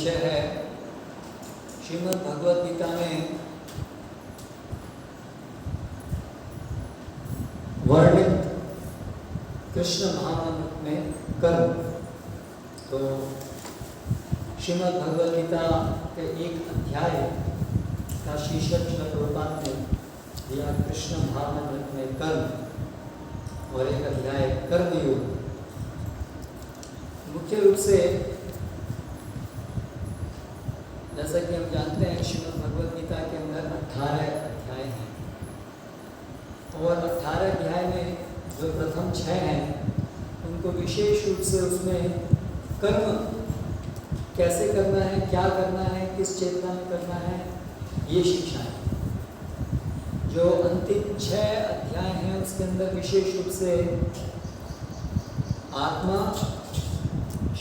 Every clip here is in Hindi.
विषय है श्रीमद् भगवद गीता में वर्णित कृष्ण महामंत्र में कर्म। तो श्रीमद् भगवद गीता के एक अध्याय का शीर्षक श्रील प्रभुपाद ने दिया कृष्ण महामंत्र में कर्म, और एक अध्याय कर्मयोग। मुख्य रूप से जैसा कि हम जानते हैं श्रीमद् भगवद गीता के अंदर 18 अध्याय हैं, और 18 अध्याय में जो प्रथम 6 हैं उनको विशेष रूप से उसमें कर्म कैसे करना है, क्या करना है, किस चेतना में करना है, ये शिक्षाएं। जो अंतिम 6 अध्याय हैं उसके अंदर विशेष रूप से आत्मा,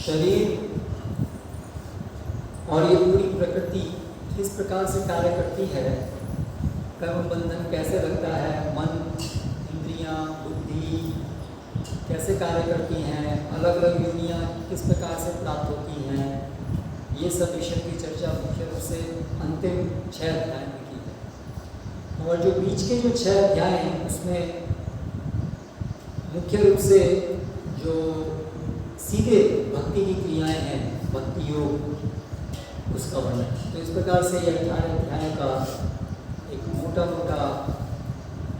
शरीर और ये पूरी प्रकृति किस प्रकार से कार्य करती है, कर्म बंधन कैसे लगता है, मन, इंद्रियां, बुद्धि कैसे कार्य करती हैं, अलग अलग योनियां किस प्रकार से प्राप्त होती हैं, ये सब विषय की चर्चा मुख्य रूप से अंतिम 6 अध्याय में की है। और जो बीच के जो 6 अध्याय हैं उसमें मुख्य रूप से जो सीधे भक्ति की क्रियाएं हैं, भक्ति योग, उसका वर्णन। तो इस प्रकार से ये 18 अध्याय का एक मोटा मोटा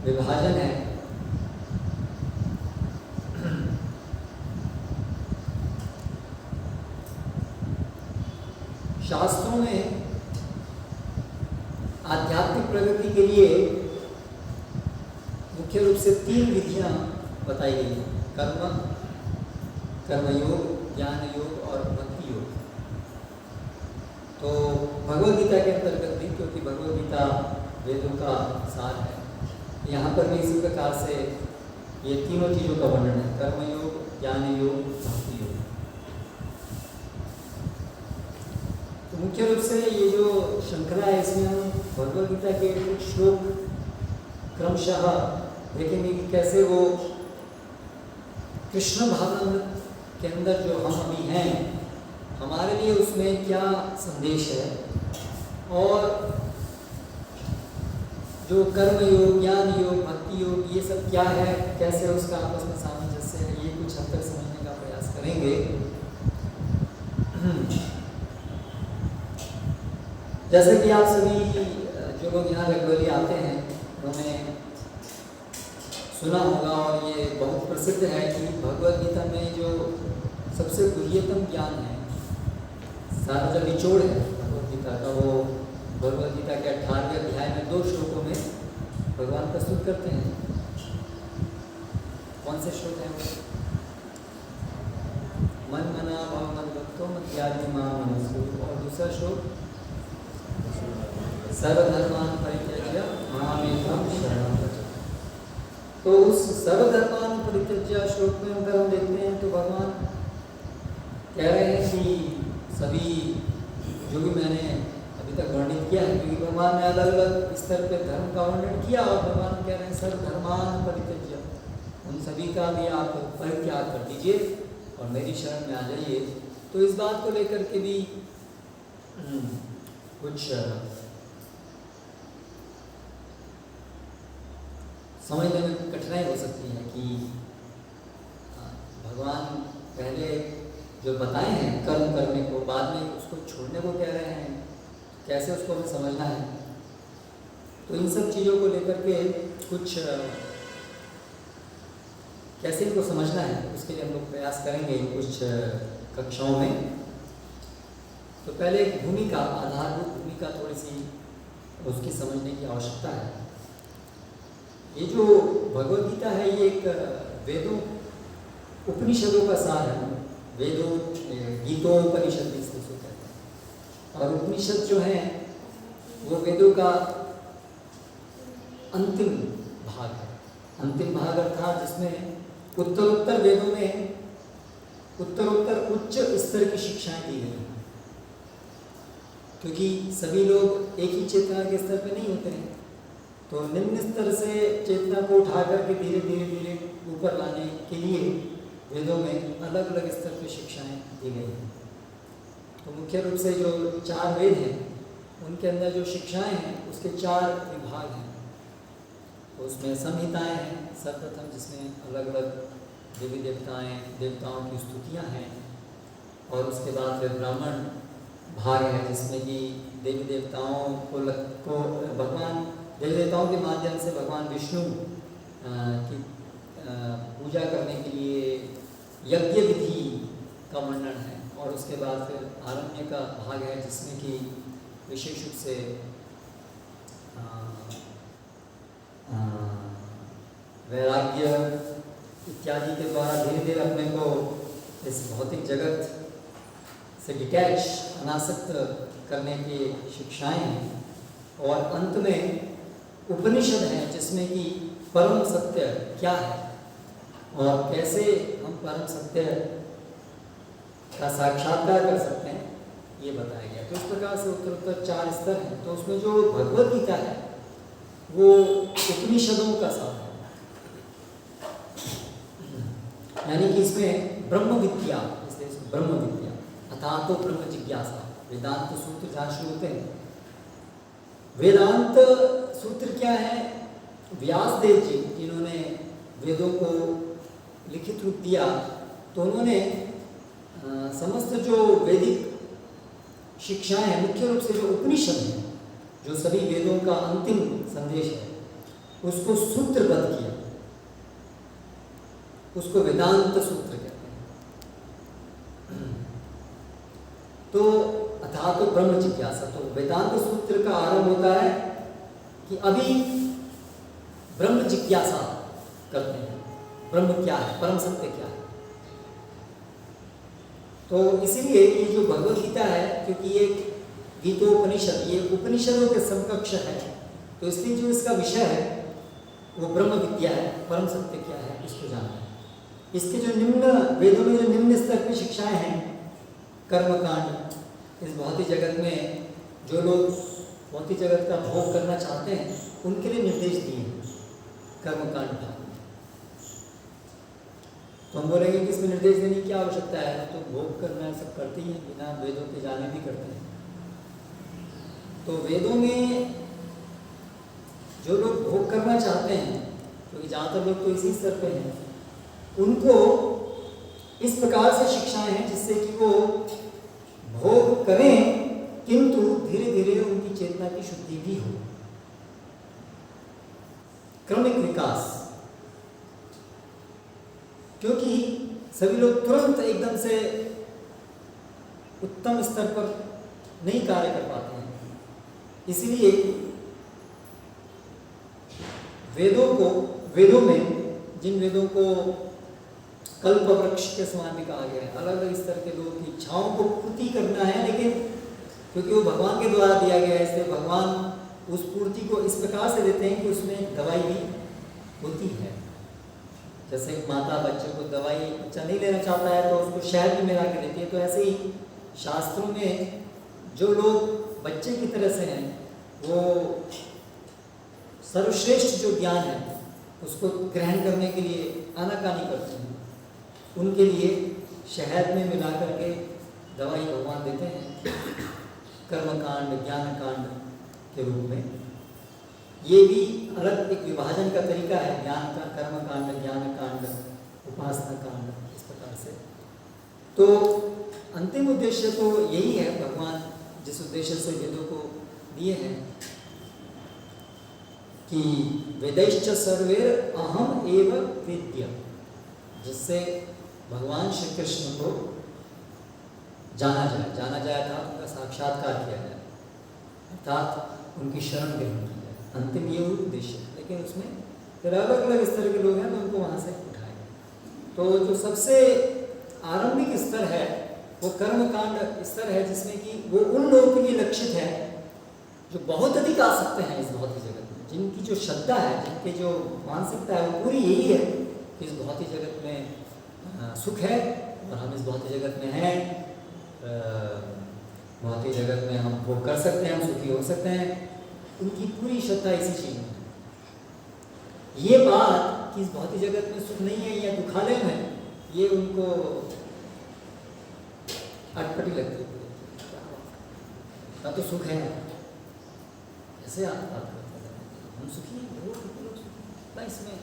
विभाजन है। शास्त्रों में आध्यात्मिक प्रगति के लिए मुख्य रूप से 3 विधियां बताई गई हैं: कर्म, कर्मयोग, ज्ञान योग और भक्ति योग। तो भगवद गीता के अंतर्गत भी, क्योंकि भगवद गीता वेदों का सार है, यहाँ पर भी इसी प्रकार से ये तीनों चीज़ों का वर्णन है: कर्मयोग, ज्ञान योग, भक्ति योग। तो मुख्य रूप से ये जो श्रृंखला है इसमें हम भगवद गीता के कुछ श्लोक क्रमशः देखेंगे कि कैसे वो कृष्ण भावनामृत के अंदर जो हम अभी हैं, हमारे लिए उसमें क्या संदेश है, और जो कर्म योग, ज्ञान योग, भक्ति योग, ये सब क्या है, कैसे उसका आपस में सामंजस्य है, ये कुछ हद तक समझने का प्रयास करेंगे। जैसे कि आप सभी जो लोग यहाँ रेगुलरली आते हैं उन्होंने सुना होगा, और ये बहुत प्रसिद्ध है कि भगवद गीता में जो सबसे गुह्यतम ज्ञान है, सारा जो निचोड़ है भगवद गीता का, वो भगवद गीता के 18वें अध्याय में 2 श्लोकों में भगवान प्रस्तुत करते हैं। कौन से श्लोक हैं वो? मन मना भाव मन भक्तो मत्यादि मां मनसु, और दूसरा श्लोक सर्वधर्मान परित्यज्य मामेकं शरणं व्रज। तो उस सर्वधर्मान परित्यज्य श्लोक में अगर हम देखते हैं तो भगवान कह रहे हैं कि सभी जो भी मैंने अभी तक वर्णित किया है, क्योंकि भगवान ने अलग अलग स्तर पे धर्म का वर्णन किया, और भगवान कह रहे हैं सर्वधर्मान परित्यज्य, उन सभी का भी आप परित्याग कर दीजिए और मेरी शरण में आ जाइए। तो इस बात को लेकर के भी कुछ समझने में कठिनाई हो सकती है कि भगवान पहले जो बताए हैं कर्म करने को, बाद में उसको छोड़ने को कह रहे हैं, कैसे उसको हमें समझना है। तो इन सब चीज़ों को लेकर के कुछ कैसे इनको समझना है, उसके लिए हम लोग प्रयास करेंगे कुछ कक्षाओं में। तो पहले एक भूमिका, आधारभूत भूमिका थोड़ी सी उसकी समझने की आवश्यकता है। ये जो भगवद गीता है ये एक वेदों, उपनिषदों का सार है। वेदों, गीतोपनिषद इसको कहते हैं, और उपनिषद जो है वो वेदों का अंतिम भाग है। अंतिम भाग अर्थात जिसमें उत्तरोत्तर वेदों में उत्तरोत्तर उच्च स्तर की शिक्षाएं दी गई हैं, क्योंकि सभी लोग एक ही चेतना के स्तर पे नहीं होते हैं। तो निम्न स्तर से चेतना को उठा करके धीरे धीरे धीरे ऊपर लाने के लिए वेदों में अलग अलग स्तर पर शिक्षाएं दी गई हैं। तो मुख्य रूप से जो 4 वेद हैं उनके अंदर जो शिक्षाएं हैं उसके 4 विभाग हैं। तो उसमें संहिताएं हैं सर्वप्रथम, जिसमें अलग अलग देवी देवताओं की स्तुतियां हैं, और उसके बाद फिर ब्राह्मण भाग है जिसमें कि देवी देवताओं को भगवान देवी देवताओं के माध्यम से भगवान विष्णु की पूजा करने के लिए यज्ञ विधि का वर्णन है। और उसके बाद फिर आरण्य का भाग है जिसमें कि विशेष रूप से वैराग्य इत्यादि के द्वारा धीरे धीरे अपने को इस भौतिक जगत से डिटैच अनासक्त करने की शिक्षाएं हैं। और अंत में उपनिषद हैं जिसमें कि परम सत्य क्या है और कैसे हम परम सत्य का साक्षात्कार कर सकते हैं ये बताया गया। तो इस प्रकार से उत्तर 4 स्तर हैं। तो उसमें जो भगवद गीता है वो उपनिषदों का सार है, यानी कि इसमें ब्रह्म विद्या, इसलिए इसमें ब्रह्म विद्या अर्थात तो ब्रह्म जिज्ञासा। वेदांत सूत्र जहाँ शुरू होते हैं, वेदांत सूत्र क्या है? व्यास देव जी जिन्होंने वेदों को लिखित रूप दिया, तो उन्होंने समस्त जो वैदिक शिक्षाएं हैं, मुख्य रूप से जो उपनिषद हैं, जो सभी वेदों का अंतिम संदेश है, उसको सूत्रबद्ध किया। उसको वेदांत सूत्र कहते हैं। तो अथा तो ब्रह्म जिज्ञासा, तो वेदांत सूत्र का आरंभ होता है कि अभी ब्रह्म जिज्ञासा करते हैं, ब्रह्म क्या है, परम सत्य क्या है। तो इसीलिए ये जो भगवद गीता है, क्योंकि ये गीतोपनिषद, ये उपनिषदों के समकक्ष है, तो इसलिए जो इसका विषय है वो ब्रह्म विद्या है, परम सत्य क्या है इसको जानना है। इसके जो निम्न वेदों में जो निम्न स्तर की शिक्षाएं हैं, कर्मकांड, इस भौतिक जगत में जो लोग भौतिक जगत का भोग करना चाहते हैं उनके लिए निर्देश दिए हैं कर्मकांड भाग में। तो हम बोलेंगे कि इसमें निर्देश देने की क्या आवश्यकता है, तो भोग करना सब करते ही हैं, बिना वेदों के जाने भी करते हैं। तो वेदों में जो लोग भोग करना चाहते हैं, क्योंकि ज़्यादातर लोग तो इसी स्तर पे हैं, उनको इस प्रकार से शिक्षाएं हैं जिससे कि वो भोग करें किंतु धीरे धीरे उनकी चेतना की शुद्धि भी हो। क्रमिक विकास, क्योंकि सभी लोग तुरंत एकदम से उत्तम स्तर पर नहीं कार्य कर पाते हैं, इसलिए वेदों में जिन वेदों को कल्प वृक्ष के समान भी कहा गया है, अलग अलग स्तर के लोगों की इच्छाओं को पूर्ति करना है, लेकिन क्योंकि वो भगवान के द्वारा दिया गया है, इसलिए भगवान उस पूर्ति को इस प्रकार से देते हैं कि उसमें एक दवाई भी होती है। जैसे माता बच्चे को दवाई, बच्चा नहीं लेना चाहता है तो उसको शहद में मिला के देती है, तो ऐसे ही शास्त्रों में जो लोग बच्चे की तरह से हैं, वो सर्वश्रेष्ठ जो ज्ञान है उसको ग्रहण करने के लिए आनाकानी करते हैं, उनके लिए शहद में मिला करके दवाई भगवान देते हैं कर्मकांड ज्ञानकांड के रूप में। ये भी अलग एक विभाजन का तरीका है, ज्ञान का कर्मकांड, ज्ञानकांड, उपासना कांड, इस प्रकार से। तो अंतिम उद्देश्य तो यही है, भगवान जिस उद्देश्य से वेदों को दिए हैं कि वेदैश्च सर्वैर अहम एव वेद्य, जिससे भगवान श्री कृष्ण को जाना जाए था, उनका साक्षात्कार किया जाए, अर्थात उनकी शरण ग्रहण की जाए। अंतिम ये उद्देश्य है, लेकिन उसमें फिर अलग अलग स्तर के लोग हैं तो उनको वहाँ से उठाएंगे। तो जो सबसे आरंभिक स्तर है वो कर्मकांड स्तर है, जिसमें कि वो उन लोगों के लिए लक्षित है जो बहुत अधिक आसक्त हैं इस भौतिक जगत में, जिनकी जो श्रद्धा है, जिनकी जो मानसिकता है वो पूरी यही है कि इस भौतिक जगत में सुख है और हम इस भौतिक जगत में हैं, भौतिक जगत में हम भोग कर सकते हैं, हम सुखी हो सकते हैं। उनकी पूरी श्रद्धा इसी चीज में है। ये बात कि इस भौतिक जगत में सुख नहीं है या दुखालय है, ये उनको अटपटी लगती है। का तो सुख है। ऐसे आप बात करते हैं, हम सुखी हैं, वो कितने लोग सुखी हैं, इसमें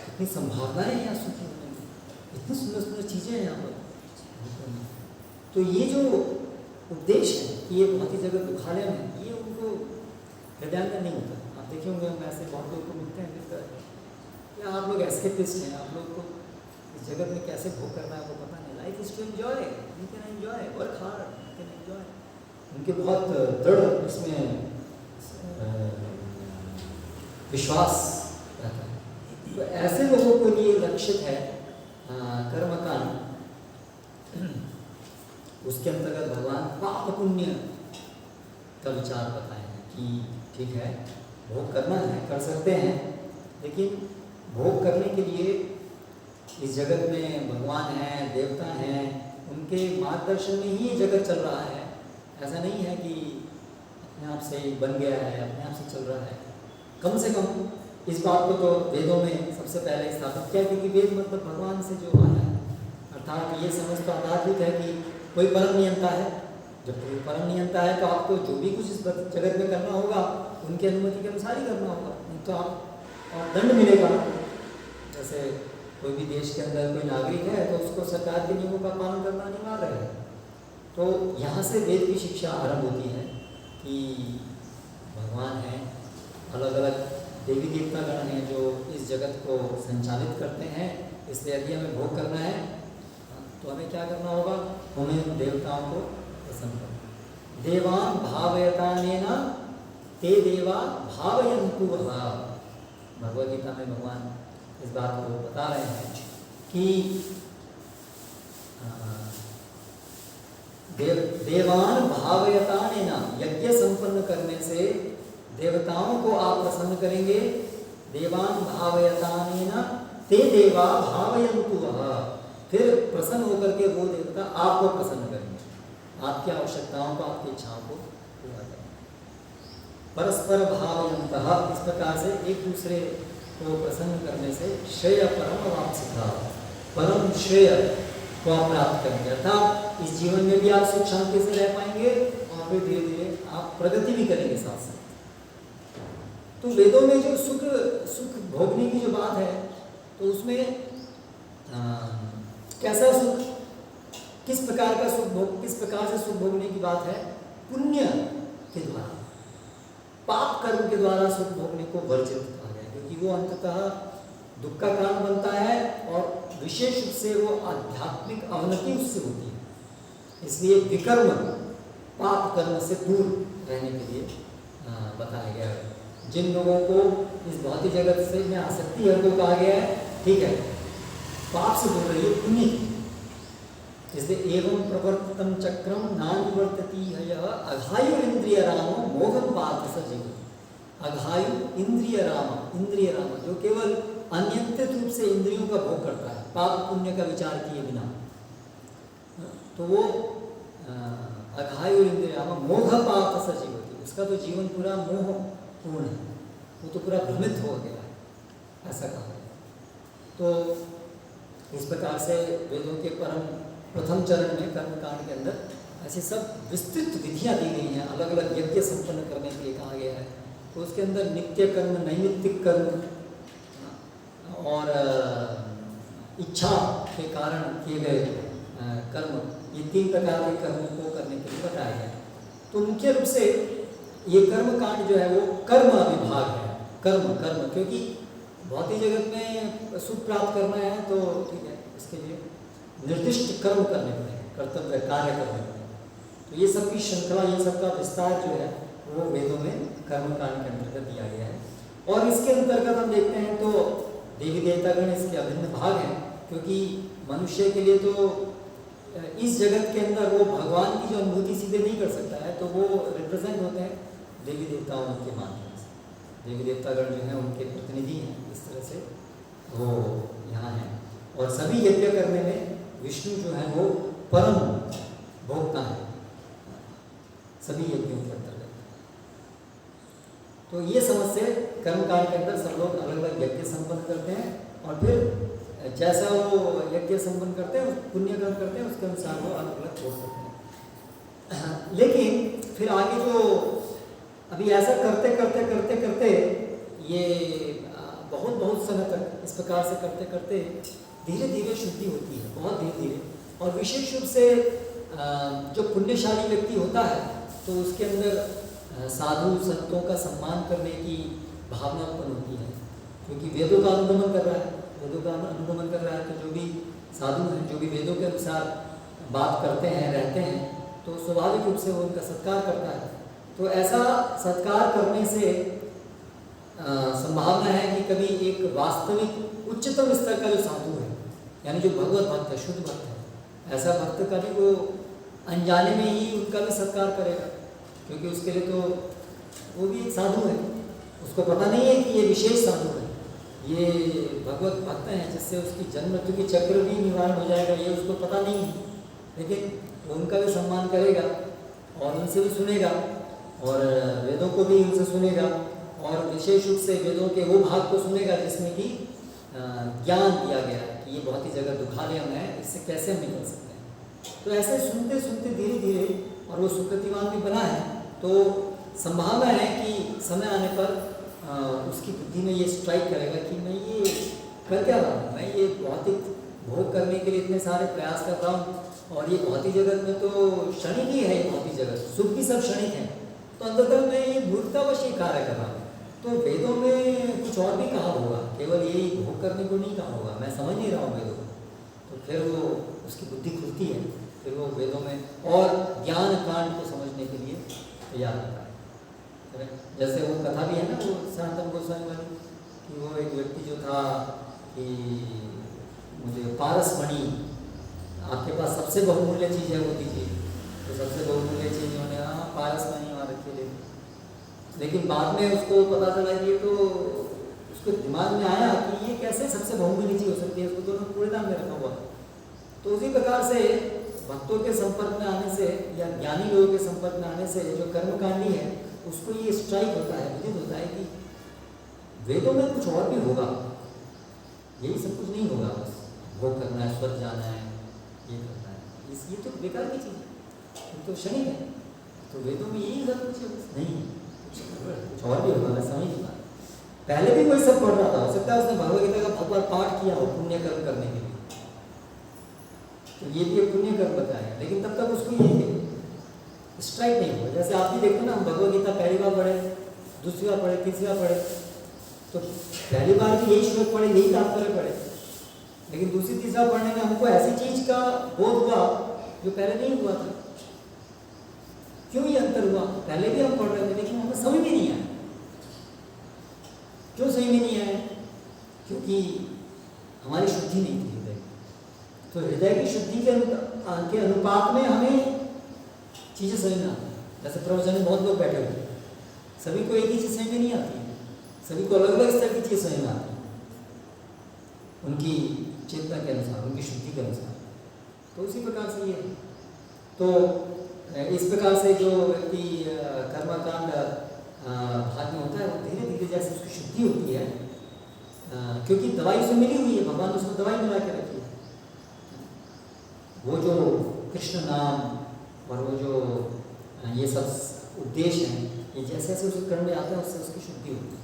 इतनी संभावनाएं हैं यहाँ सुखी होने की, इतनी सुंदर सुंदर चीज़ें हैं यहाँ पर। तो ये जो उपदेश है कि ये भौतिक जगत दुखालय में, ये उनको हृदयांतर नहीं होता। आप देखे होंगे हम ऐसे बहुत लोग को मिलते हैं, मिलकर या आप लोग एस्केपिस्ट हैं, आप लोग को इस जगत में कैसे भोग करना है वो पता नहीं। Life is to enjoy, you can enjoy, work hard, you can enjoy. उनके बहुत दृढ़ इसमें विश्वास रहता है। तो ऐसे लोगों के लिए लक्षित है कर्मकांड। उसके अंतर्गत भगवान पाप पुण्य का विचार बताए हैं कि ठीक है, भोग करना है, कर सकते हैं, लेकिन भोग करने के लिए इस जगत में भगवान हैं, देवता हैं, उनके मार्गदर्शन में ही ये जगत चल रहा है। ऐसा नहीं है कि अपने आप से बन गया है, अपने आप से चल रहा है। कम से कम इस बात को तो वेदों में सबसे पहले स्थापित किया, क्योंकि वेद मतलब भगवान से जो आया है, अर्थात ये समझ तो आधारभूत है कि कोई परम नियंता है। जब कोई परम नियंता है तो आपको जो भी कुछ इस जगत में करना होगा उनकी अनुमति के अनुसार ही करना होगा, नहीं तो आप और दंड मिलेगा। जैसे कोई भी देश के अंदर कोई नागरिक है तो उसको सरकार के नियमों का पालन करना अनिवार्य है। तो यहाँ से वेद की शिक्षा आरंभ होती है कि भगवान है, अलग अलग देवी देवतागण हैं जो इस जगत को संचालित करते हैं। इसलिए यदि हमें भोग करना है तो हमें क्या करना होगा, हमें देवताओं को प्रसन्न करना। देवान भावयतानेन ते देवा भावयन्तु वः। भगवद गीता में भगवान इस बात को बता रहे हैं कि देवान भावयतानेन, यज्ञ संपन्न करने से देवताओं को आप प्रसन्न करेंगे। देवान भावयतानेन ते देवा भावयन्तु वः। फिर प्रसन्न होकर के वो देवता आपको प्रसन्न करेंगे, आपकी आवश्यकताओं को, आपकी इच्छाओं को पूरा करेंगे। परस्पर भावयन्तः, इस प्रकार से एक दूसरे को प्रसन्न करने से श्रेय परम वाप्सिता, परम श्रेय को आप प्राप्त करेंगे। अर्थात इस जीवन में भी आप सुख शांति से रह पाएंगे और फिर धीरे धीरे आप प्रगति भी करेंगे साथ साथ। तो वेदों में जो सुख भोगने की जो बात है, तो उसमें कैसा सुख, किस प्रकार का सुख भोग, किस प्रकार से सुख भोगने की बात है, पुण्य के द्वारा, पाप कर्म के द्वारा सुख भोगने को वर्जित कहा गया, क्योंकि वो अंततः दुख का कारण बनता है और विशेष रूप से वो आध्यात्मिक अवनति उससे होती है। इसलिए विकर्म, पाप कर्म से दूर रहने के लिए बताया गया है। जिन लोगों को इस भौतिक जगत से में आसक्ति है उनको कहा गया है ठीक है, पाप से दूर रहिए, पुण्य की। इसलिए एवं प्रवर्ततम चक्रम नानिवर्तति यः अघायु इंद्रिय रामो मोहम पार्थ स जीवति। अघायु इंद्रिय राम जो केवल अनियंत्रित रूप से इंद्रियों का भोग करता है, पाप पुण्य का विचार किए बिना, तो वो अघायु इंद्रिय राम मोह पार्थ स जीवति। उसका तो जीवन पूरा मोह पूर्ण है, वो तो पूरा भ्रमित हो गया है, ऐसा कहा। तो इस प्रकार से वेदों के प्रथम चरण में कर्मकांड के अंदर ऐसी सब विस्तृत विधियां दी गई हैं, अलग अलग यज्ञ संपन्न करने के लिए कहा गया है। तो उसके अंदर नित्य कर्म, नैमित्तिक कर्म और इच्छा के कारण किए गए कर्म, ये 3 प्रकार के कर्मों को करने के लिए बताया गया। तो मुख्य रूप से ये कर्मकांड जो है वो कर्म विभाग है। कर्म क्योंकि भौतिक जगत में सुख प्राप्त करना है तो ठीक है, इसके लिए निर्दिष्ट कर्म करने पड़ेंगे, कर्तव्य कार्य करने पड़ेंगे। तो ये सब की श्रृंखला, ये सब का विस्तार जो है वो वेदों में कर्मकांड के अंतर्गत दिया गया है। और इसके अंतर्गत हम देखते हैं तो देवी देवतागण इसके अभिन्न भाग हैं, क्योंकि मनुष्य के लिए तो इस जगत के अंदर वो भगवान की जो अनुभूति सीधे नहीं कर सकता है, तो वो रिप्रेजेंट होते हैं देवी देवताओं के माध्यम से। देवी देवतागण जो हैं उनके प्रतिनिधि हैं, इस तरह से वो यहाँ हैं। और सभी यज्ञ करने में विष्णु जो है वो परम भोक्ता है सभी यज्ञों के अंतर्गत। तो ये समझ से कर्मकांड के अंदर सब लोग अलग अलग यज्ञ संपन्न करते हैं और फिर जैसा वो यज्ञ संपन्न करते हैं, पुण्य कर्म करते हैं, उसके अनुसार वो अलग अलग भोग करते हैं। लेकिन फिर आगे जो अभी ऐसा करते करते करते करते ये बहुत बहुत समय तक इस प्रकार से करते करते धीरे धीरे शुद्धि होती है, बहुत धीरे धीरे। और विशेष रूप से जो पुण्यशाली व्यक्ति होता है तो उसके अंदर साधु संतों का सम्मान करने की भावना उत्पन्न होती है, क्योंकि वेदों का अनुगमन कर रहा है, वेदों का अनुगमन कर रहा है। तो जो भी साधु हैं, जो भी वेदों के अनुसार बात करते हैं, रहते हैं, तो स्वाभाविक रूप से वो उनका सत्कार करता है। तो ऐसा सत्कार करने से संभावना है कि कभी एक वास्तविक उच्चतम स्तर का जो साधु है, यानी जो भगवत भक्त है, शुद्ध भक्त है, ऐसा भक्त का भी वो अनजाने में ही उनका भी सत्कार करेगा, क्योंकि उसके लिए तो वो भी एक साधु है, उसको पता नहीं है कि ये विशेष साधु है, ये भगवत भक्त हैं जिससे उसकी जन्म मृत्यु की चक्र भी निवारण हो जाएगा, ये उसको पता नहीं है। लेकिन वो उनका भी सम्मान करेगा और उनसे भी सुनेगा और वेदों को भी उनसे सुनेगा, और विशेष रूप से वेदों के वो भाग को सुनेगा जिसमें कि ज्ञान दिया गया है कि ये बहुत ही जगह दुखालय है, इससे कैसे हम निकल सकते हैं। तो ऐसे सुनते सुनते धीरे धीरे, और वो सुकृतिवान भी बना है, तो संभावना है कि समय आने पर उसकी बुद्धि में ये स्ट्राइक करेगा कि मैं ये कर क्या रहा हूँ, मैं ये भौतिक भोग करने के लिए इतने सारे प्रयास कर रहा हूँ, और ये भौतिक जगत में तो क्षणिक ही है, ये भौतिक जगत सुख भी सब क्षणिक है, तो अंततः मैं ये मूर्खतावश ही कार्य कर रहा हूँ। तो वेदों में कुछ और भी कहा होगा, केवल यही भोग करने को नहीं कहा होगा, मैं समझ नहीं रहा हूँ वेदों को। तो फिर वो उसकी बुद्धि खुलती है, फिर वो वेदों में और ज्ञान कांड को समझने के लिए तैयार होता है। जैसे वो कथा भी है ना, वो सनातन गोस्वामी वाली, कि वो एक व्यक्ति जो था कि मुझे पारसमणि, आपके पास सबसे बहुमूल्य चीज़ है वो दीजिए, तो सबसे बहुमूल्य चीज़ उन्होंने पारसमणि वहाँ रखी ले। लेकिन बाद में उसको पता चला कि ये तो, उसके दिमाग में आया कि ये कैसे सबसे बहुमूल्य चीज़ हो सकती है, उसको तो कूड़ेदान में रखा हुआ। तो उसी प्रकार से भक्तों के संपर्क में आने से या ज्ञानी लोगों के संपर्क में आने से जो कर्मकांडी है उसको ये स्ट्राइक होता है, विदित होता है कि वेदों में कुछ और भी होगा, यही सब कुछ नहीं होगा, बस भोग करना है, स्वर्ग जाना है, ये करना है, ये तो बेकार की चीज़ है, ये तो क्षणिक है। तो वेदों में यही सब कुछ नहीं है, कुछ और भी होगा, मैं समझ नहीं पा। पहले भी वही सब पढ़ रहा था, हो सकता है उसने भगवद गीता का बहुत बार पाठ किया हो पुण्य कर्म करने के लिए, तो ये भी एक पुण्य कर्म बताया, लेकिन तब तक उसको ये स्ट्राइक नहीं हुआ। जैसे आप भी देखो ना, हम भगवद गीता पहली बार पढ़े, दूसरी बार पढ़े, तीसरी बार पढ़े, तो पहली बार भी यही श्लोक पढ़े, यही तात्पर्य पढ़े, लेकिन दूसरी तीसरा पढ़ने में हमको ऐसी चीज का बोध हुआ जो पहले नहीं हुआ था। क्यों ये अंतर हुआ? पहले भी हम पढ़ रहे थे लेकिन हमें समझ में नहीं आया। क्यों समझ में नहीं आया? क्योंकि हमारी शुद्धि नहीं थी हृदय। तो हृदय की शुद्धि के अनुपात में हमें चीजें समझ में आती है। जैसे प्रवचन में बहुत लोग बैठे हुए हैं, सभी को एक ही चीज समझ में नहीं आती है, सभी को अलग अलग स्तर की चीज समझ में आती है, उनकी चेतना के अनुसार, उनकी शुद्धि के अनुसार। तो उसी प्रकार से ये, तो इस प्रकार से जो व्यक्ति कर्मकांड भाग में होता है, वो धीरे धीरे जैसे उसकी शुद्धि होती है, क्योंकि दवाई उसमें मिली हुई है, भगवान ने उसको दवाई मिला के रखी है। वो जो कृष्ण नाम और वो जो ये सब उद्देश्य हैं, ये जैसे जैसे उसके कर्म में आता है उससे उसकी शुद्धि होती है,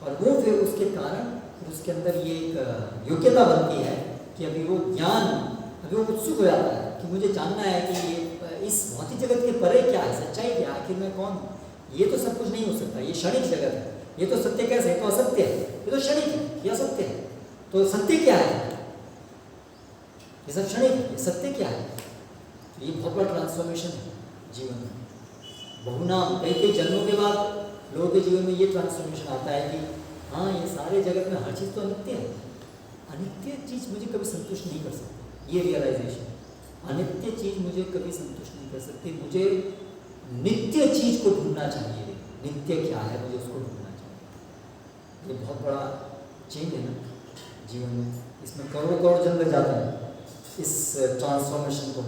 और वो फिर उसके कारण फिर उसके अंदर ये एक योग्यता बनती है कि अभी वो ज्ञान, अभी वो उत्सुक हो जाता है कि मुझे जानना है कि ये इस भौतिक जगत के परे क्या है, सच्चाई क्या है, आखिर मैं कौन हूँ। ये तो सब कुछ नहीं हो सकता, ये क्षणिक जगत है, ये तो सत्य कैसे है, तो असत्य है, ये तो क्षणिक है, ये असत्य है, तो सत्य क्या है? ये सब क्षणिक है, ये सत्य क्या है? तो ये बहुत बड़ा ट्रांसफॉर्मेशन है जीवन में। बहुनाम कई कई जन्मों के बाद लोगों के जीवन में ये ट्रांसफॉर्मेशन आता है कि हाँ, ये सारे जगत में हर चीज़ तो अनित्य है, अनित्य चीज़ मुझे कभी संतुष्ट नहीं कर सकती। ये रियलाइजेशन, अनित्य चीज़ मुझे कभी संतुष्ट नहीं कर सकती, मुझे नित्य चीज़ को ढूंढना चाहिए। नित्य क्या है, मुझे उसको ढूंढना चाहिए। ये बहुत बड़ा चेंज है ना जीवन में, इसमें करोड़ करोड़ जन लग जाते हैं इस ट्रांसफॉर्मेशन को।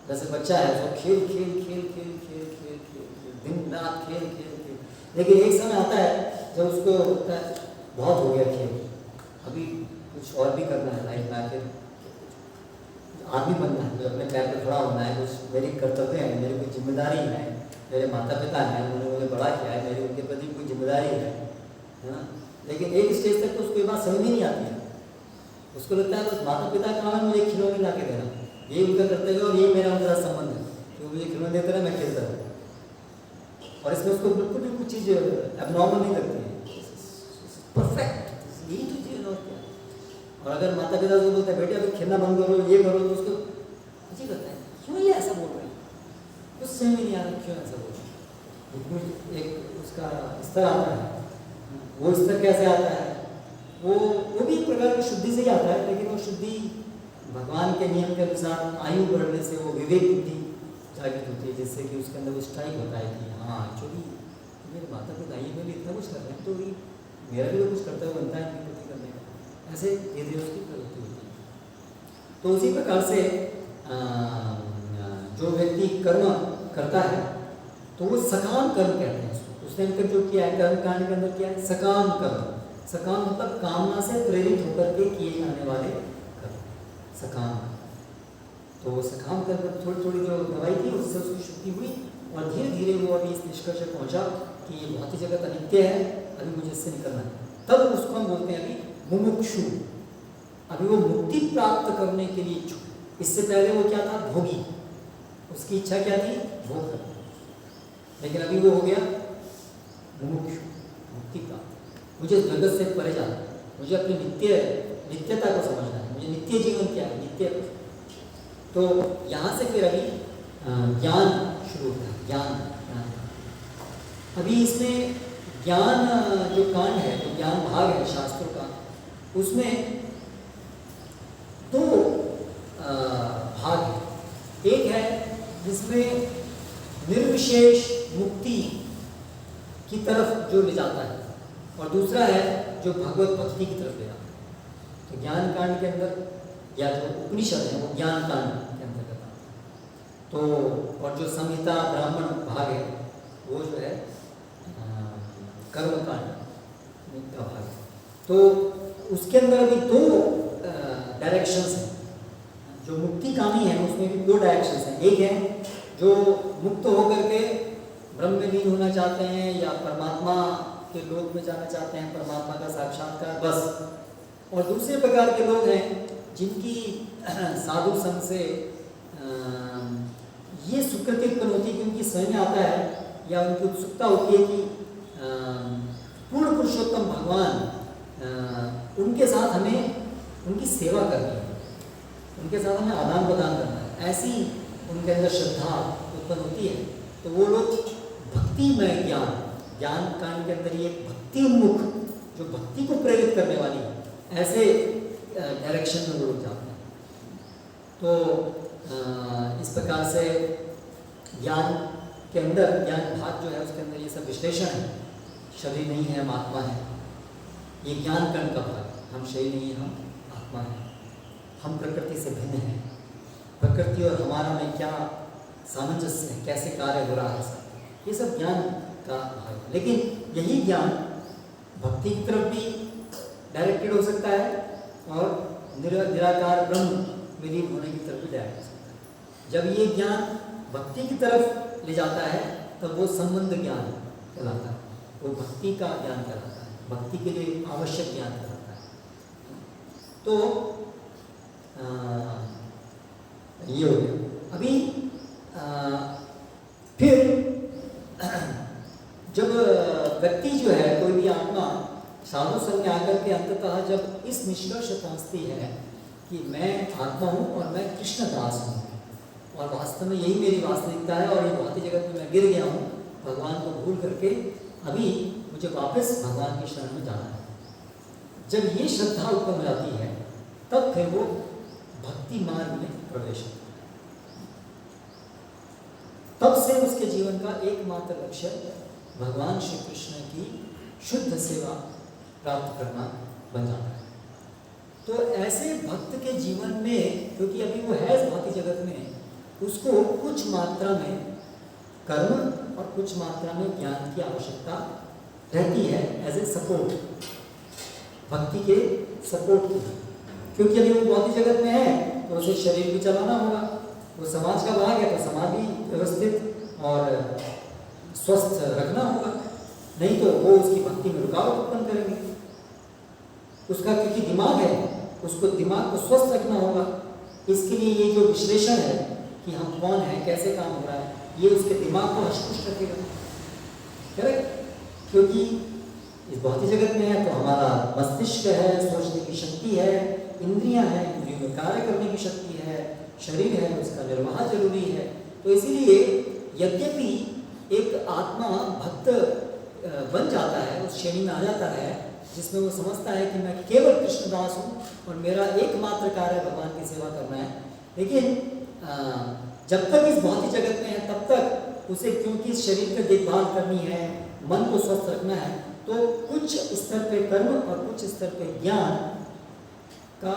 जैसे बच्चा है तो खेल खेल खेल खेल खेल खेल खेल दिन रात खेल खेल खेल, लेकिन एक समय आता है जब उसको लगता है बहुत हो गया खेल, अभी कुछ और भी करना है लाइफ में, आखिर आदमी बनना है, अपने पैर पर खड़ा होना है, कुछ मेरी कर्तव्य है, मेरी कुछ जिम्मेदारी है, मेरे माता पिता हैं, उन्होंने मुझे बड़ा किया है, मेरी उनके प्रति कोई जिम्मेदारी है ना। लेकिन एक स्टेज तक तो उसको ये बात समझ में नहीं आती है। उसको लगता है बस माता पिता का नाम मुझे खिलौने ला के देना, ये उनका कर्तव्य और ये मेरा उनका संबंध है कि मुझे खिलौने देते रहे, मैं खेलता रहूँ। और इसमें उसको बिल्कुल भी कुछ चीज़ एबनॉर्मल नहीं लगती है, परफेक्ट, यही तो चीज़ और क्या। और अगर माता पिता को बोलते हैं बेटे अभी खेलना बंद करो, ये करो, तो उसको अजीब लगता है, क्यों ये ऐसा बोल रहे हैं, कुछ समझ में नहीं आ रहा क्यों ऐसा बोल रहे हैं। एक उसका स्तर आता है, वो स्तर कैसे आता है, वो भी एक प्रकार की शुद्धि से ही आता है, लेकिन वो शुद्धि भगवान के नियम के अनुसार आयु बढ़ने से वो विवेक बुद्धि जागृत होती है, जिससे कि उसके अंदर वो स्ट्राइक होता है कि हाँ एक्चुअली मेरे माता पिता ये मेरे इतना कुछ कर रहे हैं, तो ये मेरा भी तो कुछ कर्तव्य बनता है इनकी प्रति करने का। ऐसे धीरे धीरे उसकी प्रवृत्ति होती है। तो उसी प्रकार से जो व्यक्ति कर्म करता है तो वो सकाम कर्म कहते हैं उसको। उसने अंतर जो किया है कर्म कांड के अंदर किया है सकाम कर्म। सकाम मतलब कामना से प्रेरित होकर के किए जाने वाले कर्म, सकाम। तो सकाम कर्म थोड़ी थोड़ी जो दवाई थी उससे उसकी शुद्धि हुई और धीरे धीरे वो अभी इस निष्कर्ष पर पहुंचा कि ये भौतिक जगत अनित्य है, अभी मुझे इससे निकलना है। तब उसको हम बोलते हैं अभी मुमुक्षु, अभी वो मुक्ति प्राप्त करने के लिए इच्छुक। इससे पहले वो क्या था, भोगी, उसकी इच्छा क्या थी, भोग करना। लेकिन अभी वो हो गया मुमुक्षु, मुक्ति प्राप्त। मुझे जगत से परे जाना है, मुझे अपनी नित्यता को समझना है, मुझे नित्य जीवन क्या है, नित्य। तो यहाँ से फिर अभी ज्ञान शुरू होता है, ज्ञान। अभी इसमें ज्ञान जो कांड है, जो ज्ञान भाग है शास्त्रों का, उसमें दो भाग है। एक है जिसमें निर्विशेष मुक्ति की तरफ जो ले जाता है, और दूसरा है जो भगवत भक्ति की तरफ ले जाता है। तो ज्ञान कांड के अंदर या जो उपनिषद है वो ज्ञान कांड के अंतर्गत आता है। तो और जो संहिता ब्राह्मण भाग है वो जो है कर्म कांड का भाग है। तो उसके अंदर अभी दो डायरेक्शंस हैं। जो मुक्ति कामी है उसमें भी दो डायरेक्शंस हैं। एक है जो मुक्त होकर के ब्रह्म में लीन होना चाहते हैं या परमात्मा के लोक में जाना चाहते हैं, परमात्मा का साक्षात्कार बस। और दूसरे प्रकार के लोग हैं जिनकी साधु संग से ये सुकृति उत्पन्न होती है कि उनकी समझ में आता है या उनकी उत्सुकता होती है कि पूर्ण पुरुषोत्तम भगवान उनके साथ हमें उनकी सेवा करनी है, उनके साथ हमें आदान प्रदान करना है। ऐसी उनके अंदर श्रद्धा उत्पन्न होती है। तो वो लोग भक्तिमय ज्ञान कांड के अंदर ये भक्ति उन्मुख, जो भक्ति को प्रेरित करने वाली है, ऐसे डायरेक्शन में वो लोग जाते हैं। तो इस प्रकार से ज्ञान के अंदर, ज्ञान भाग जो है उसके अंदर ये सब विश्लेषण है। शरीर नहीं है, हम आत्मा है, ये ज्ञान कण का भाग। हम शरीर नहीं है, हम आत्मा है, हम प्रकृति से भिन्न हैं, प्रकृति और हमारा में क्या सामंजस्य है, कैसे कार्य हो रहा है, सब ये सब ज्ञान का भाग है। लेकिन यही ज्ञान भक्ति की तरफ भी डायरेक्टेड हो सकता है और निराकार ब्रह्म विलीन होने की तरफ भी डायरेक्ट हो सकता है। जब ये ज्ञान भक्ति की तरफ ले जाता है तब वो संबंध ज्ञान कहलाता है, वो भक्ति का ज्ञान कहलाता है, भक्ति के लिए आवश्यक ज्ञान कहलाता है। तो ये हो गया। अभी फिर जब व्यक्ति जो है, कोई भी आत्मा साधु संग में आकर के अंततः जब इस निष्कर्ष पहुंचती है कि मैं आत्मा हूँ और मैं कृष्ण दास हूँ और वास्तव में यही मेरी वास्तविकता है और ये भौतिक जगत में मैं गिर गया हूँ भगवान को भूल करके, अभी मुझे वापस भगवान की शरण में जाना है। जब ये श्रद्धा उत्पन्न हो जाती है तब फिर वो भक्ति मार्ग में प्रवेश होता है। तब से उसके जीवन का एकमात्र लक्ष्य भगवान श्री कृष्ण की शुद्ध सेवा प्राप्त करना बन जाता है। तो ऐसे भक्त के जीवन में, क्योंकि अभी वो है भौतिक जगत में, उसको कुछ मात्रा में कर्म और कुछ मात्रा में ज्ञान की आवश्यकता रहती है एज ए सपोर्ट, भक्ति के सपोर्ट की। क्योंकि अभी वो भौतिक जगत में है तो उसे शरीर भी चलाना होगा, वो समाज का भाग है तो समाज भी व्यवस्थित और स्वस्थ रखना होगा, नहीं तो वो उसकी भक्ति में रुकावट उत्पन्न करेंगे। उसका क्योंकि दिमाग है, उसको दिमाग को स्वस्थ रखना होगा। इसके लिए ये जो विश्लेषण है कि हम कौन हैं, कैसे काम हो रहा है, ये उसके दिमाग को हष्ट-पुष्ट रखेगा, करेक्ट? क्योंकि इस भौतिक जगत में है तो हमारा मस्तिष्क है, सोचने की शक्ति है, इंद्रियां हैं, इंद्रियों में कार्य करने की शक्ति है, शरीर है, उसका निर्वाह जरूरी है। तो इसीलिए यद्यपि एक आत्मा भक्त बन जाता है, उस श्रेणी में आ जाता है जिसमें वो समझता है कि मैं केवल कृष्णदास हूँ और मेरा एकमात्र कार्य भगवान की सेवा करना है, लेकिन जब तक इस भौतिक जगत में है तब तक उसे क्योंकि शरीर की देखभाल करनी है, मन को स्वस्थ रखना है, तो कुछ स्तर पे कर्म और कुछ स्तर पे ज्ञान का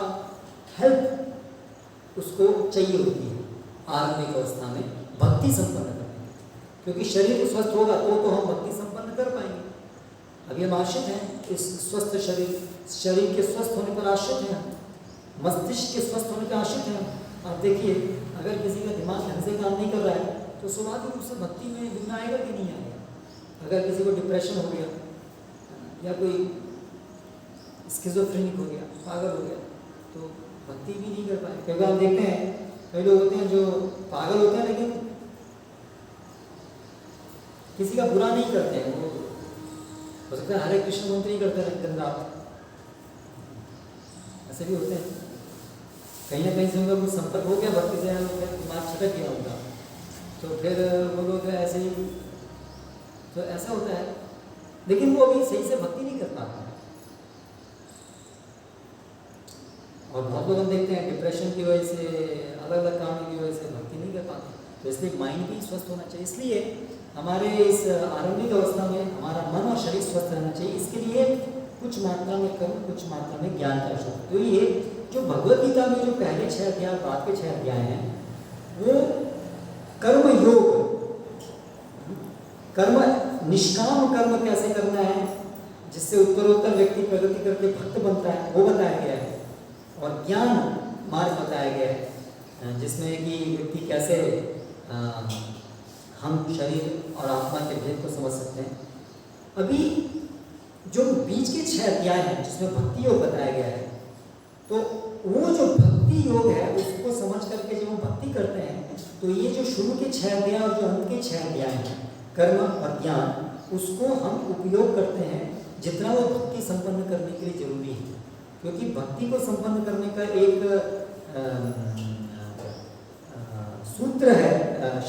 हेल्प उसको चाहिए होती है आरंभिक अवस्था में भक्ति संपन्न करने की। क्योंकि शरीर स्वस्थ होगा तो हम भक्ति संपन्न कर पाएंगे। अभी हम आश्रित हैं इस स्वस्थ शरीर के स्वस्थ होने पर आश्रित हैं, मस्तिष्क के स्वस्थ होने पर आश्रित हैं। आप देखिए, अगर किसी का दिमाग ढंग से काम नहीं कर रहा है तो स्वाभाविक रूप से भक्ति में विघ्न आएगा कि नहीं आएगा। अगर किसी को डिप्रेशन हो गया या कोई स्किज़ोफ्रेनिक हो गया, पागल हो गया, तो भक्ति भी नहीं कर पाए। क्योंकि हम देखते हैं कई लोग होते हैं जो पागल होते हैं लेकिन किसी का बुरा नहीं करते हैं, वो हो सकता है हरे कृष्ण मंत्र ही करते हैं दिन रात, ऐसे भी होते हैं। कहीं ना कहीं से उनका कुछ संपर्क हो गया भक्ति से, दिमाग छटक गया उनका, तो फिर वो लोग ऐसे ही, तो ऐसा होता है। लेकिन वो अभी सही से भक्ति नहीं कर पाता। और बहुत लोग हम देखते हैं डिप्रेशन की वजह से, अलग अलग कारणों की वजह से भक्ति नहीं कर पाते। तो इसलिए माइंड भी स्वस्थ होना चाहिए। इसलिए हमारे इस आरंभिक अवस्था में हमारा मन और शरीर स्वस्थ रहना चाहिए। इसके लिए कुछ मात्रा में कर्म, कुछ मात्रा में ज्ञान की आवश्यकता है। तो ये जो भगवद गीता में जो पहले 6 अध्याय, बाद के 6 अध्याय हैं, वो कर्म योग, कर्म निष्काम कर्म कैसे करना है जिससे उत्तरोत्तर व्यक्ति प्रगति करके भक्त बनता है, वो बताया गया है। और ज्ञान मार्ग बताया गया है जिसमें कि व्यक्ति कैसे हम शरीर और आत्मा के भेद को समझ सकते हैं। अभी जो बीच के 6 अध्याय हैं जिसमें भक्ति योग बताया गया है, तो वो जो भक्ति योग है उसको समझ करके जब हम भक्ति करते हैं तो ये जो शुरू के 6 अध्याय और जो अंत के 6 अध्याय हैं कर्म और ज्ञान, उसको हम उपयोग करते हैं जितना वो भक्ति संपन्न करने के लिए जरूरी है। क्योंकि भक्ति को संपन्न करने का एक सूत्र है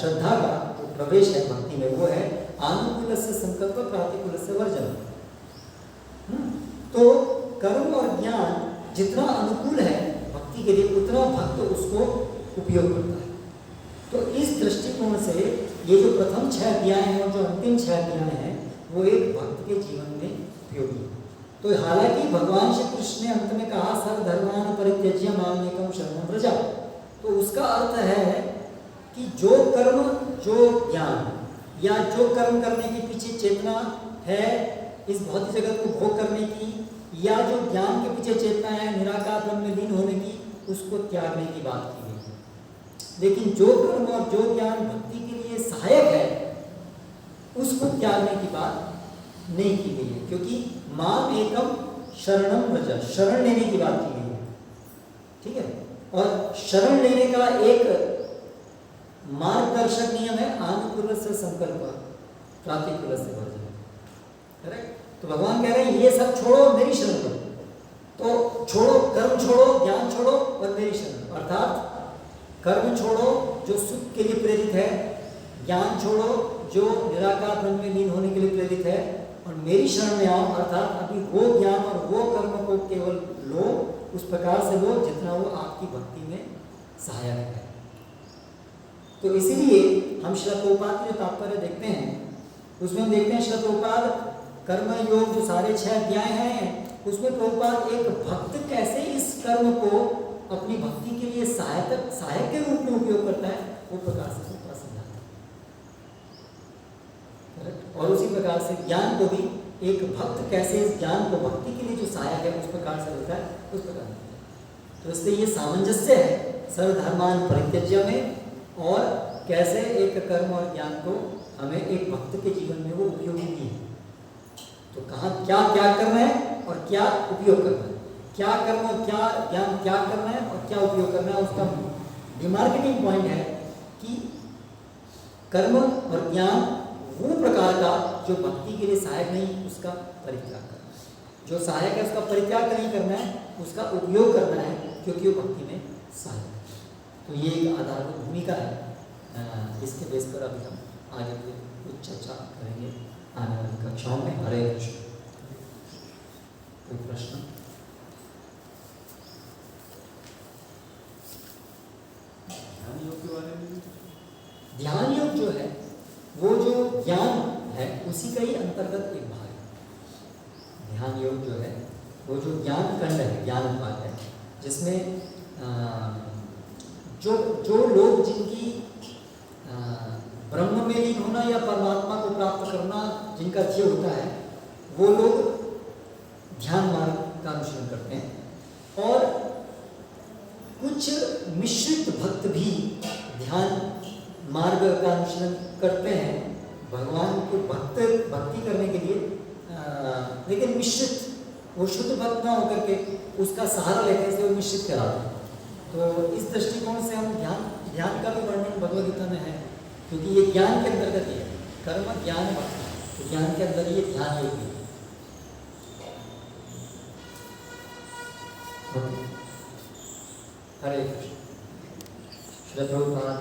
श्रद्धा का, जो प्रवेश है भक्ति में, वो है अनुकूल से संकल्प, प्रातिकूल से वर्जन। तो कर्म और ज्ञान जितना अनुकूल है भक्ति के लिए उतना भक्त उसको उपयोग करता है। तो इस दृष्टिकोण से ये जो प्रथम 6 अध्याय हैं और जो अंतिम 6 अध्याय हैं वो एक भक्त के जीवन में उपयोगी है। तो हालांकि भगवान श्री कृष्ण ने अंत में कहा सर्वधर्मान् परित्यज्य माम् एकं शरणं व्रज, तो उसका अर्थ है कि जो कर्म, जो ज्ञान या जो कर्म करने के पीछे चेतना है इस भौतिक जगत को भोग करने की, या जो ज्ञान के पीछे चेतना है निराकार ब्रह्म में लीन होने की, उसको त्यागने की बात की गई है। लेकिन जो कर्म और जो ज्ञान भक्ति के लिए सहायक है उसको त्यागने की बात नहीं की गई है। क्योंकि माम एकम शरणम व्रज, शरण लेने की बात की गई है, ठीक है। और शरण लेने का एक मार्गदर्शक नियम है अनुकूल से संकल्प, प्रातिकूल से वर्जन, करेक्ट। तो भगवान कह रहे हैं ये सब छोड़ो, मेरी शरण लो। तो छोड़ो, कर्म छोड़ो, ज्ञान छोड़ो और मेरी शरण, अर्थात कर्म छोड़ो जो सुख के लिए प्रेरित है, ज्ञान छोड़ो जो निराकार ब्रह्म में लीन होने के लिए प्रेरित है, और मेरी शरण में आओ, अर्थात अभी वो ज्ञान और वो कर्म को केवल लो, उस प्रकार से लो जितना वो आपकी भक्ति में सहायक है। तो इसीलिए हम श्रील प्रभुपाद के जो तात्पर्य देखते हैं उसमें हम देखते हैं श्रील प्रभुपाद कर्म योग जो सारे 6 अध्याय हैं उसमें प्रभुपाद एक भक्त कैसे इस कर्म को अपनी भक्ति के लिए सहायक के रूप में उपयोग करता है वो प्रकार से समझाता है। और उसी प्रकार से ज्ञान को भी एक भक्त कैसे इस ज्ञान को भक्ति के लिए जो सहायक है उस प्रकार से होता है, उस प्रकार। तो इसलिए ये सामंजस्य है सर्वधर्मान् परित्यज्य में, और कैसे एक कर्म और ज्ञान को हमें एक भक्त के जीवन में वो उपयोगी भी है। तो कहाँ क्या त्याग करना है और क्या उपयोग करना है, क्या कर्म और क्या ज्ञान त्याग करना है और क्या उपयोग करना है, उसका डिमार्केटिंग पॉइंट है कि कर्म और ज्ञान वो प्रकार का जो भक्ति के लिए सहायक नहीं, उसका परित्याग करना है। जो सहायक है उसका परित्याग नहीं करना है, उसका उपयोग करना है, क्योंकि वो भक्ति में सहायक है। तो ये एक आधारभूत भूमिका है। इसके बेस पर अभी हम आगे की कुछ चर्चा करेंगे आने वाली कक्षाओं में। हरे कृष्ण। कोई प्रश्न? ध्यान योग के बारे में? ध्यान योग जो है वो जो ज्ञान है उसी का ही अंतर्गत एक भाग है। ध्यान योग जो है वो जो ज्ञान खंड है, ज्ञान भाग है, जिसमें जो लोग जिनकी ब्रह्म में लीन होना या परमात्मा को प्राप्त करना जिनका ध्येय होता है, वो लोग ध्यान मार्ग का अनुसरण करते हैं। और कुछ मिश्रित भक्त भी ध्यान मार्ग का अनुसरण करते हैं भगवान को भक्ति करने के लिए, लेकिन मिश्रित, वो शुद्ध भक्त ना होकर के उसका सहारा लेते हैं, वो मिश्रित कहलाते हैं। तो इस दृष्टिकोण से हम ध्यान का भी वर्णन भगवद गीता में है, क्योंकि ये ज्ञान के अंतर्गत है। कर्म ज्ञान भक्ति, तो ज्ञान के अंदर ये ध्यान योग भी है। हरे कृष्ण। श्री प्रभुपाद